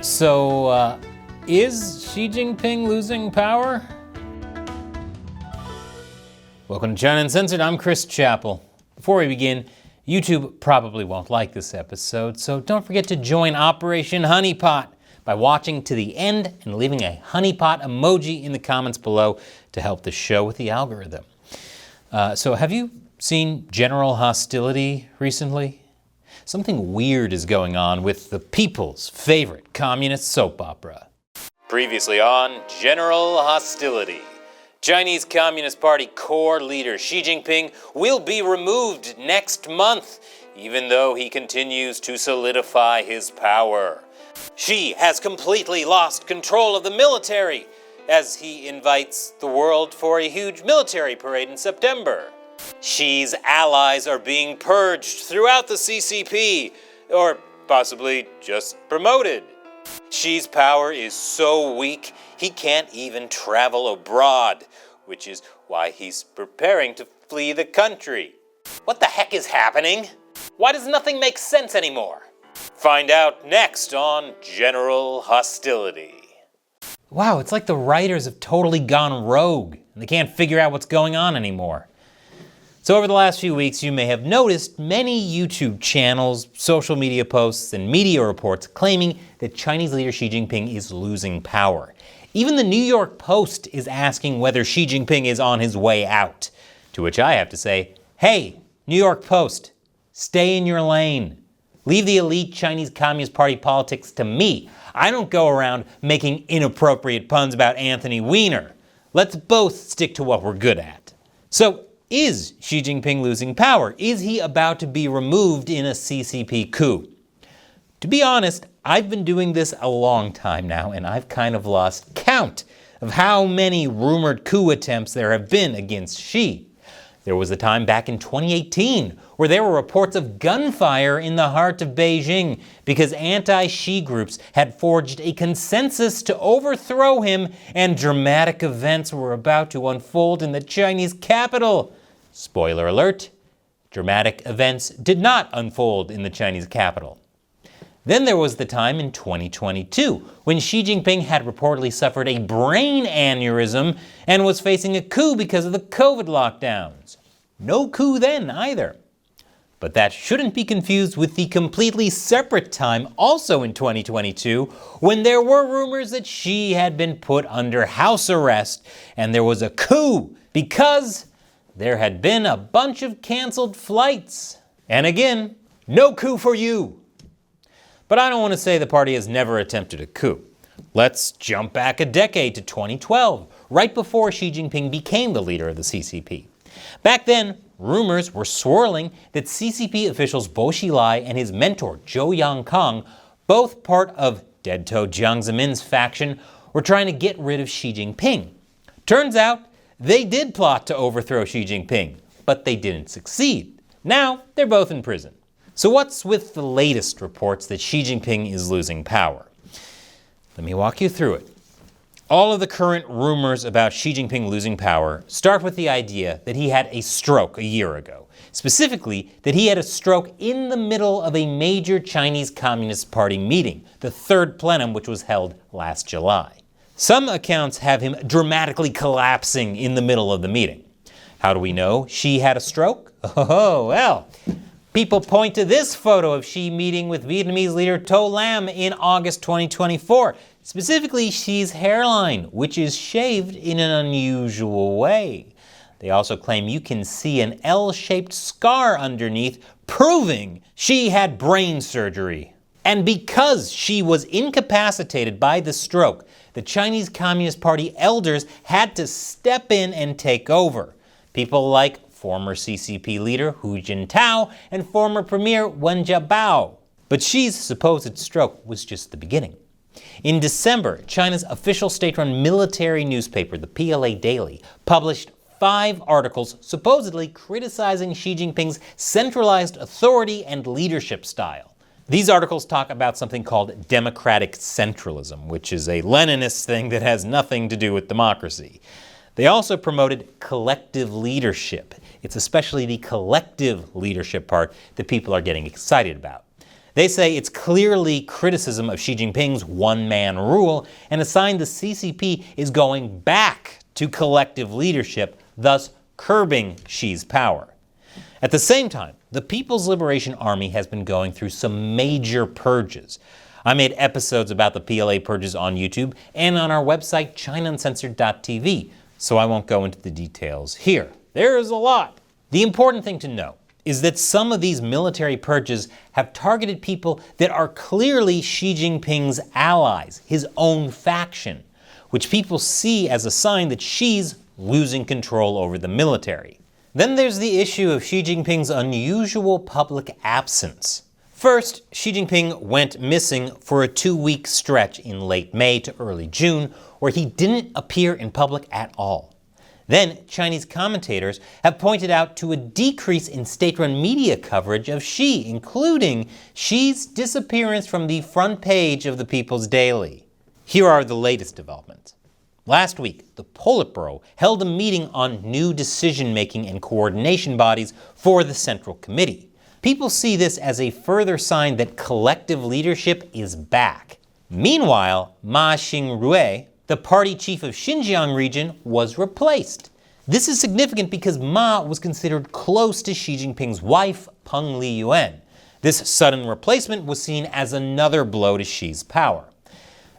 So, is Xi Jinping losing power? Welcome to China Uncensored, I'm Chris Chappell. Before we begin, YouTube probably won't like this episode, so don't forget to join Operation Honeypot by watching to the end and leaving a honeypot emoji in the comments below to help the show with the algorithm. So have you seen general hostility recently? Something weird is going on with the people's favorite communist soap opera. Previously on General Hostility. Chinese Communist Party core leader Xi Jinping will be removed next month, even though he continues to solidify his power. Xi has completely lost control of the military as he invites the world for a huge military parade in September. Xi's allies are being purged throughout the CCP, or possibly just promoted. Xi's power is so weak, he can't even travel abroad, which is why he's preparing to flee the country. What the heck is happening? Why does nothing make sense anymore? Find out next on General Hostility. Wow, it's like the writers have totally gone rogue, and they can't figure out what's going on anymore. So over the last few weeks, you may have noticed many YouTube channels, social media posts, and media reports claiming that Chinese leader Xi Jinping is losing power. Even the New York Post is asking whether Xi Jinping is on his way out. To which I have to say, hey, New York Post, stay in your lane. Leave the elite Chinese Communist Party politics to me. I don't go around making inappropriate puns about Anthony Weiner. Let's both stick to what we're good at. So, is Xi Jinping losing power? Is he about to be removed in a CCP coup? To be honest, I've been doing this a long time now, and I've kind of lost count of how many rumored coup attempts there have been against Xi. There was a time back in 2018 where there were reports of gunfire in the heart of Beijing because anti-Xi groups had forged a consensus to overthrow him, and dramatic events were about to unfold in the Chinese capital. Spoiler alert, dramatic events did not unfold in the Chinese capital. Then there was the time in 2022 when Xi Jinping had reportedly suffered a brain aneurysm and was facing a coup because of the COVID lockdowns. No coup then either. But that shouldn't be confused with the completely separate time, also in 2022, when there were rumors that Xi had been put under house arrest and there was a coup because there had been a bunch of canceled flights. And again, no coup for you. But I don't want to say the party has never attempted a coup. Let's jump back a decade to 2012, right before Xi Jinping became the leader of the CCP. Back then, rumors were swirling that CCP officials Bo Xilai and his mentor Zhou Yangkang, both part of dead-toe Jiang Zemin's faction, were trying to get rid of Xi Jinping. Turns out, they did plot to overthrow Xi Jinping, but they didn't succeed. Now, they're both in prison. So what's with the latest reports that Xi Jinping is losing power? Let me walk you through it. All of the current rumors about Xi Jinping losing power start with the idea that he had a stroke a year ago. Specifically, that he had a stroke in the middle of a major Chinese Communist Party meeting, the third plenum, which was held last July. Some accounts have him dramatically collapsing in the middle of the meeting. How do we know Xi had a stroke? Oh, well, people point to this photo of Xi meeting with Vietnamese leader To Lam in August 2024. Specifically, Xi's hairline, which is shaved in an unusual way. They also claim you can see an L-shaped scar underneath, proving Xi had brain surgery. And because Xi was incapacitated by the stroke, the Chinese Communist Party elders had to step in and take over. People like former CCP leader Hu Jintao and former premier Wen Jiabao. But Xi's supposed stroke was just the beginning. In December, China's official state-run military newspaper, the PLA Daily, published 5 articles supposedly criticizing Xi Jinping's centralized authority and leadership style. These articles talk about something called democratic centralism, which is a Leninist thing that has nothing to do with democracy. They also promoted collective leadership. It's especially the collective leadership part that people are getting excited about. They say it's clearly criticism of Xi Jinping's one-man rule and a sign the CCP is going back to collective leadership, thus curbing Xi's power. At the same time, the People's Liberation Army has been going through some major purges. I made episodes about the PLA purges on YouTube and on our website, ChinaUncensored.tv, so I won't go into the details here. There is a lot. The important thing to know is that some of these military purges have targeted people that are clearly Xi Jinping's allies, his own faction, which people see as a sign that Xi's losing control over the military. Then there's the issue of Xi Jinping's unusual public absence. First, Xi Jinping went missing for a 2-week stretch in late May to early June, where he didn't appear in public at all. Then, Chinese commentators have pointed out to a decrease in state-run media coverage of Xi, including Xi's disappearance from the front page of the People's Daily. Here are the latest developments. Last week, the Politburo held a meeting on new decision-making and coordination bodies for the Central Committee. People see this as a further sign that collective leadership is back. Meanwhile, Ma Xingrui, the party chief of Xinjiang region, was replaced. This is significant because Ma was considered close to Xi Jinping's wife, Peng Liyuan. This sudden replacement was seen as another blow to Xi's power.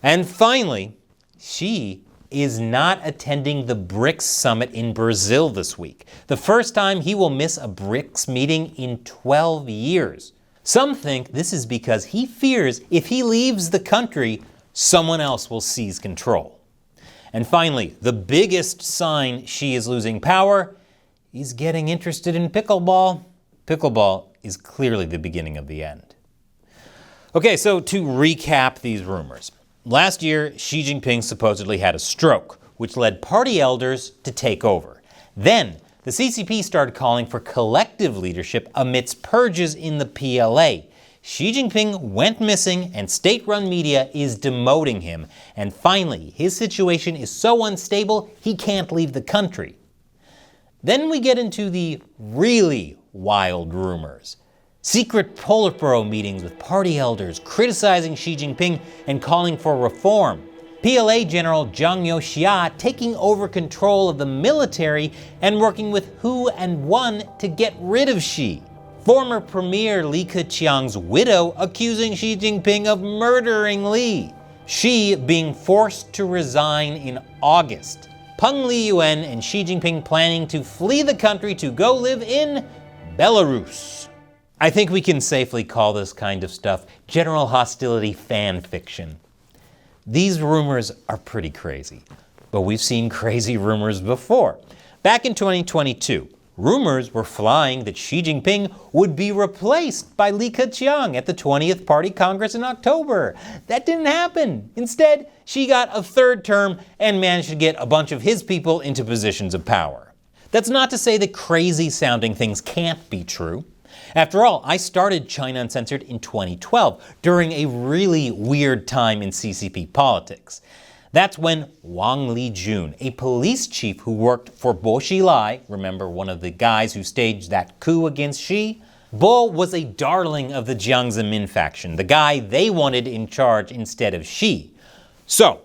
And finally, Xi is not attending the BRICS summit in Brazil this week, the first time he will miss a BRICS meeting in 12 years. Some think this is because he fears if he leaves the country, someone else will seize control. And finally, the biggest sign Xi is losing power, he's getting interested in pickleball. Pickleball is clearly the beginning of the end. Okay, so to recap these rumors. Last year, Xi Jinping supposedly had a stroke, which led party elders to take over. Then, the CCP started calling for collective leadership amidst purges in the PLA. Xi Jinping went missing and state-run media is demoting him. And finally, his situation is so unstable, he can't leave the country. Then we get into the really wild rumors. Secret Politburo meetings with party elders criticizing Xi Jinping and calling for reform. PLA General Zhang Youxia taking over control of the military and working with Hu and Wen to get rid of Xi. Former Premier Li Keqiang's widow accusing Xi Jinping of murdering Li. Xi being forced to resign in August. Peng Liyuan and Xi Jinping planning to flee the country to go live in Belarus. I think we can safely call this kind of stuff general hostility fan fiction. These rumors are pretty crazy, but we've seen crazy rumors before. Back in 2022, rumors were flying that Xi Jinping would be replaced by Li Keqiang at the 20th Party Congress in October. That didn't happen. Instead, Xi got a third term and managed to get a bunch of his people into positions of power. That's not to say that crazy-sounding things can't be true. After all, I started China Uncensored in 2012, during a really weird time in CCP politics. That's when Wang Lijun, a police chief who worked for Bo Xilai, remember one of the guys who staged that coup against Xi? Bo was a darling of the Jiang Zemin faction, the guy they wanted in charge instead of Xi. So,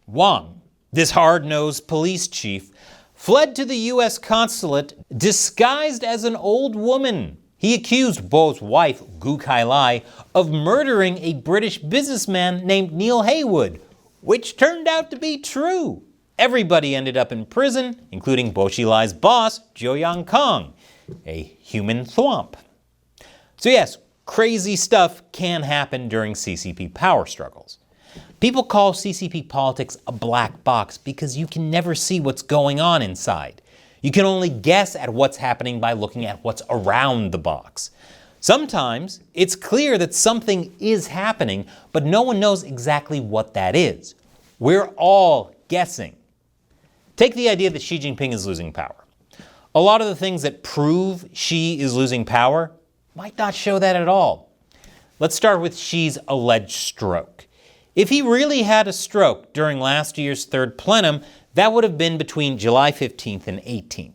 Wang, this hard-nosed police chief, fled to the US consulate disguised as an old woman. He accused Bo's wife, Gu Kailai, of murdering a British businessman named Neil Haywood, which turned out to be true. Everybody ended up in prison, including Bo Xilai's boss, Zhou Yangkang, a human thwomp. So yes, crazy stuff can happen during CCP power struggles. People call CCP politics a black box because you can never see what's going on inside. You can only guess at what's happening by looking at what's around the box. Sometimes it's clear that something is happening, but no one knows exactly what that is. We're all guessing. Take the idea that Xi Jinping is losing power. A lot of the things that prove Xi is losing power might not show that at all. Let's start with Xi's alleged stroke. If he really had a stroke during last year's third plenum, that would have been between July 15th and 18th.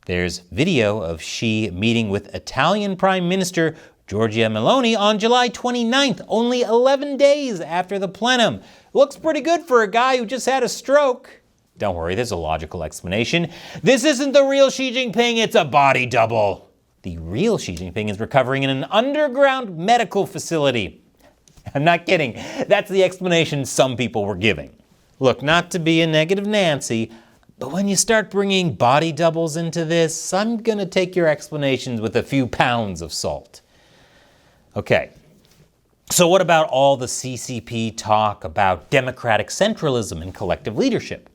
There's video of Xi meeting with Italian Prime Minister Giorgia Meloni on July 29th, only 11 days after the plenum. Looks pretty good for a guy who just had a stroke. Don't worry, there's a logical explanation. This isn't the real Xi Jinping, it's a body double. The real Xi Jinping is recovering in an underground medical facility. I'm not kidding. That's the explanation some people were giving. Look, not to be a negative Nancy, but when you start bringing body doubles into this, I'm gonna take your explanations with a few pounds of salt. Okay, so what about all the CCP talk about democratic centralism and collective leadership?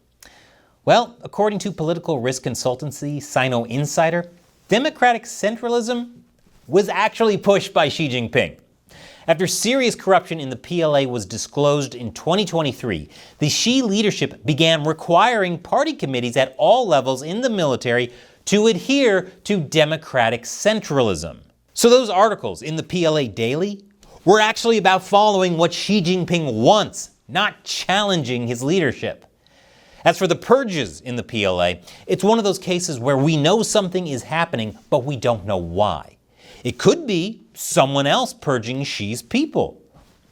Well, according to political risk consultancy Sino Insider, democratic centralism was actually pushed by Xi Jinping. After serious corruption in the PLA was disclosed in 2023, the Xi leadership began requiring party committees at all levels in the military to adhere to democratic centralism. So those articles in the PLA Daily were actually about following what Xi Jinping wants, not challenging his leadership. As for the purges in the PLA, it's one of those cases where we know something is happening, but we don't know why. It could be someone else purging Xi's people.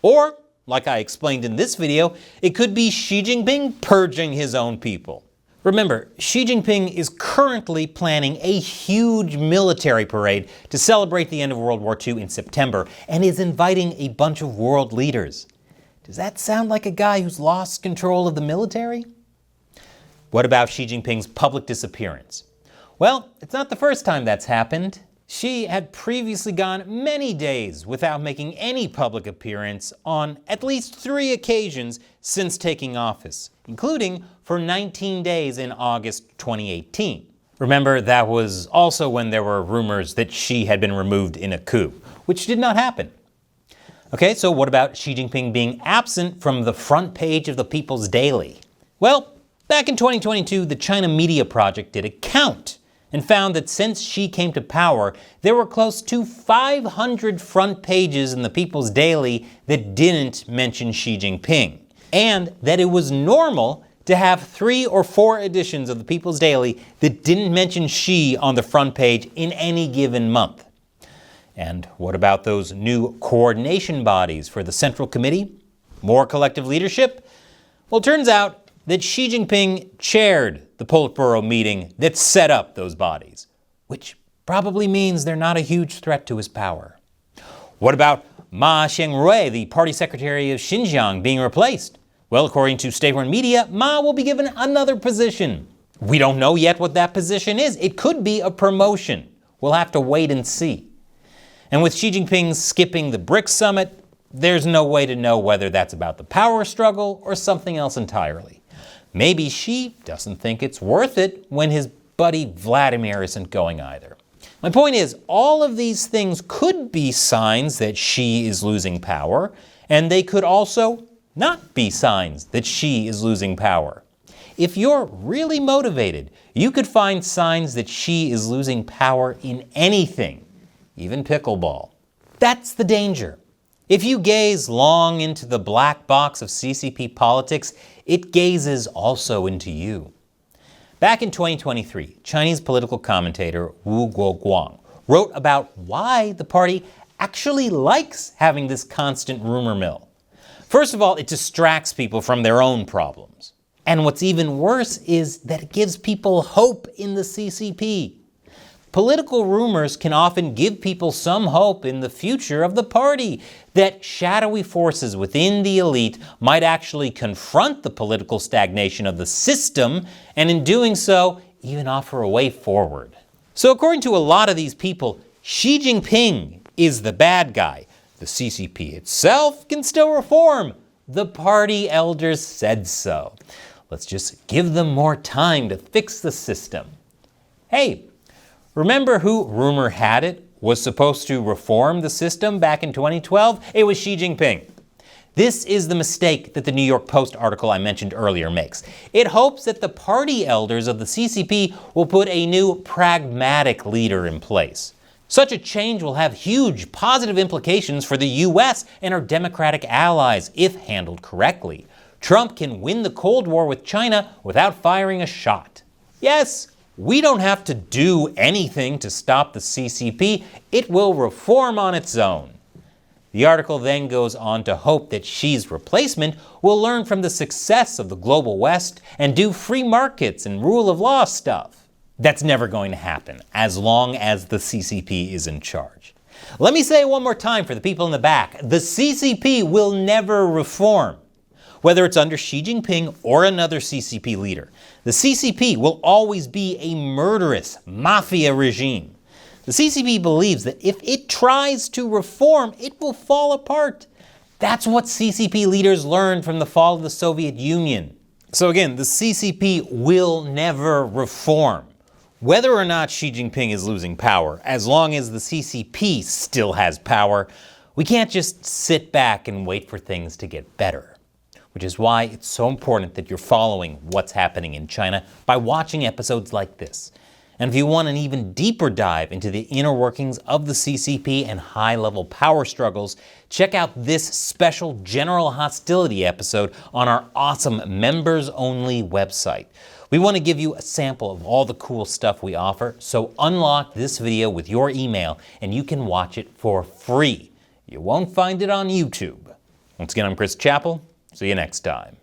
Or, like I explained in this video, it could be Xi Jinping purging his own people. Remember, Xi Jinping is currently planning a huge military parade to celebrate the end of World War II in September and is inviting a bunch of world leaders. Does that sound like a guy who's lost control of the military? What about Xi Jinping's public disappearance? Well, it's not the first time that's happened. Xi had previously gone many days without making any public appearance on at least 3 occasions since taking office, including for 19 days in August 2018. Remember, that was also when there were rumors that Xi had been removed in a coup, which did not happen. Okay, so what about Xi Jinping being absent from the front page of the People's Daily? Well, back in 2022, the China Media Project did a count and found that since Xi came to power, there were close to 500 front pages in the People's Daily that didn't mention Xi Jinping, and that it was normal to have 3 or 4 editions of the People's Daily that didn't mention Xi on the front page in any given month. And what about those new coordination bodies for the Central Committee? More collective leadership? Well, it turns out that Xi Jinping chaired the Politburo meeting that set up those bodies, which probably means they're not a huge threat to his power. What about Ma Xiangrui, the party secretary of Xinjiang, being replaced? Well, according to state-run media, Ma will be given another position. We don't know yet what that position is. It could be a promotion. We'll have to wait and see. And with Xi Jinping skipping the BRICS summit, there's no way to know whether that's about the power struggle or something else entirely. Maybe Xi doesn't think it's worth it when his buddy Vladimir isn't going either. My point is, all of these things could be signs that Xi is losing power, and they could also not be signs that Xi is losing power. If you're really motivated, you could find signs that Xi is losing power in anything, even pickleball. That's the danger. If you gaze long into the black box of CCP politics, it gazes also into you. Back in 2023, Chinese political commentator Wu Guoguang wrote about why the party actually likes having this constant rumor mill. First of all, it distracts people from their own problems. And what's even worse is that it gives people hope in the CCP. Political rumors can often give people some hope in the future of the party, that shadowy forces within the elite might actually confront the political stagnation of the system, and in doing so, even offer a way forward. So according to a lot of these people, Xi Jinping is the bad guy. The CCP itself can still reform. The party elders said so. Let's just give them more time to fix the system. Hey, remember who, rumor had it, was supposed to reform the system back in 2012? It was Xi Jinping. This is the mistake that the New York Post article I mentioned earlier makes. It hopes that the party elders of the CCP will put a new pragmatic leader in place. Such a change will have huge positive implications for the US and our democratic allies if handled correctly. Trump can win the Cold War with China without firing a shot. Yes, we don't have to do anything to stop the CCP. It will reform on its own. The article then goes on to hope that Xi's replacement will learn from the success of the global West and do free markets and rule of law stuff. That's never going to happen as long as the CCP is in charge. Let me say it one more time for the people in the back. The CCP will never reform. Whether it's under Xi Jinping or another CCP leader, the CCP will always be a murderous mafia regime. The CCP believes that if it tries to reform, it will fall apart. That's what CCP leaders learned from the fall of the Soviet Union. So again, the CCP will never reform. Whether or not Xi Jinping is losing power, as long as the CCP still has power, we can't just sit back and wait for things to get better. Which is why it's so important that you're following what's happening in China by watching episodes like this. And if you want an even deeper dive into the inner workings of the CCP and high-level power struggles, check out this special general hostility episode on our awesome members-only website. We want to give you a sample of all the cool stuff we offer, so unlock this video with your email and you can watch it for free. You won't find it on YouTube. Once again, I'm Chris Chappell. See you next time.